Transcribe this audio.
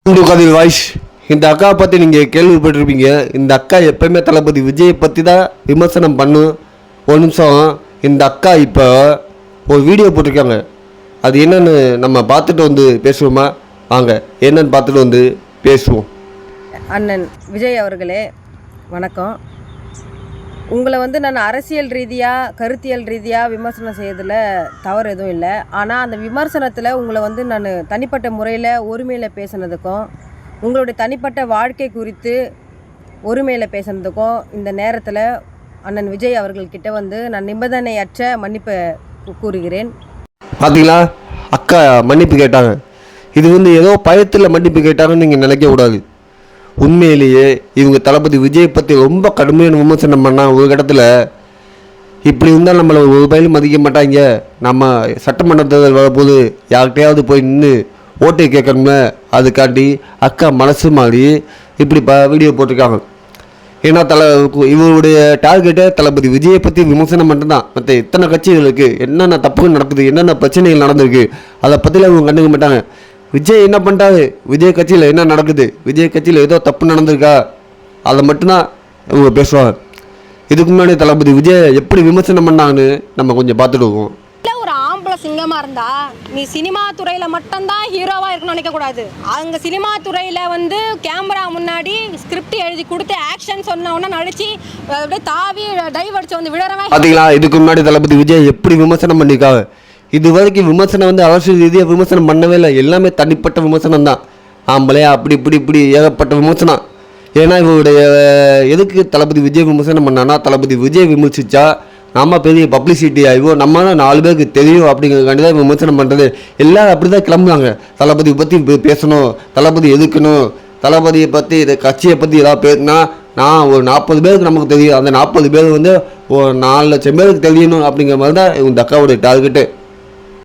கதிர் voice. இந்த அக்கா பற்றி நீங்கள் கேள்விப்பட்டிருப்பீங்க. இந்த அக்கா எப்பயுமே தளபதி விஜயை பற்றி தான் விமர்சனம் பண்ணும். ஒரு நிமிஷம், இந்த அக்கா இப்போ ஒரு வீடியோ போட்டிருக்காங்க. அது என்னன்னு நம்ம பார்த்துட்டு வந்து பேசுவோமா? வாங்க, என்னன்னு பார்த்துட்டு வந்து பேசுவோம். அண்ணன் விஜய் அவர்களே வணக்கம். உங்களை நான் அரசியல் ரீதியாக கருத்தியல் ரீதியாக விமர்சனம் செய்யறதுல தவறு எதுவும் இல்லை. ஆனால் அந்த விமர்சனத்தில் உங்களை நான் தனிப்பட்ட முறையில் ஒருமையில் பேசுனதுக்கும் உங்களுடைய தனிப்பட்ட வாழ்க்கை குறித்து ஒருமையில் பேசுனதுக்கும் இந்த நேரத்தில் அண்ணன் விஜய் அவர்கள்கிட்ட நான் நிபந்தனையற்ற மன்னிப்பை கூறுகிறேன். பார்த்தீங்களா, அக்கா மன்னிப்பு கேட்டாங்க. இது ஏதோ பயத்தில் மன்னிப்பு கேட்டாங்கன்னு நீங்கள் நினைக்கக்கூடாது. உண்மையிலேயே இவங்க தளபதி விஜய் பற்றி ரொம்ப கடுமையான விமர்சனம் பண்ணால் ஒரு இடத்துல இப்படி இருந்தால் நம்மளை ஒரு பயிலும் மதிக்க மாட்டாங்க. நம்ம சட்டமன்றத்தில் வரப்போது யார்கிட்டையாவது போய் நின்று ஓட்டை கேட்கணும்ல, அதுக்காண்டி அக்கா மனசு மாதிரி இப்படி வீடியோ போட்டிருக்காங்க. ஏன்னா இவருடைய டார்கெட்டை தளபதி விஜயை பற்றி விமர்சனம் மட்டும்தான். மற்ற எத்தனை கட்சிகளுக்கு என்னென்ன தப்புகள் நடக்குது, என்னென்ன பிரச்சனைகள் நடந்திருக்கு, அதை பற்றிலாம் இவங்க கண்டுக்க மாட்டாங்க. விஜய் என்ன பண்ணிட்டாரு, விஜய் கட்சியில் என்ன நடக்குது, விஜய் கட்சியில் ஏதோ தப்பு நடந்திருக்கா, அதை மட்டும்தான் இவங்க பேசுவாங்க. இதுக்கு முன்னாடி தளபதி விஜய் எப்படி விமர்சனம் பண்ணாங்கன்னு நம்ம கொஞ்சம் பார்த்துடுவோம். ஒரு ஆம்பளை சிங்கமாக இருந்தா நீ சினிமா துறையில் மட்டும்தான் ஹீரோவாக இருக்கணும்னு நினைக்கக்கூடாது. அங்கே சினிமா துறையில் கேமரா முன்னாடி ஸ்கிரிப்ட் எழுதி கொடுத்து ஆக்ஷன் சொன்னவொன்னே நடிச்சு அப்படியே தாவி டைவ் அடிச்சு விழறவன். பார்த்தீங்களா, இதுக்கு முன்னாடி தளபதி விஜய் எப்படி விமர்சனம் பண்ணியிருக்காங்க. இது வரைக்கும் விமர்சனம் அரசியல் ரீதியாக விமர்சனம் பண்ணவே இல்லை. எல்லாமே தனிப்பட்ட விமர்சனம் தான். ஆம்பளையா அப்படி இப்படி ஏகப்பட்ட விமர்சனம். ஏன்னா இவருடைய எதுக்கு தளபதி விஜய் விமர்சனம் பண்ணான்னா, தளபதி விஜய் விமர்சித்தா நம்ம பெரிய பப்ளிசிட்டி ஆகிவோம், நம்ம 4 பேருக்கு தெரியும் அப்படிங்கிறதுக்காண்டி தான் விமர்சனம் பண்ணுறது. எல்லோரும் அப்படி தான் கிளம்புறாங்க. தளபதி பற்றி பேசணும், தளபதி எதுக்கணும், தளபதியை பற்றி இதை கட்சியை பற்றி ஏதாவது பேசுனா நான் ஒரு 40 பேருக்கு நமக்கு தெரியும், அந்த 40 பேர் ஒரு 4 லட்சம் பேருக்கு தெரியணும் அப்படிங்கிற மாதிரி தான் இந்த அக்காவுடைய டார்கெட்டு.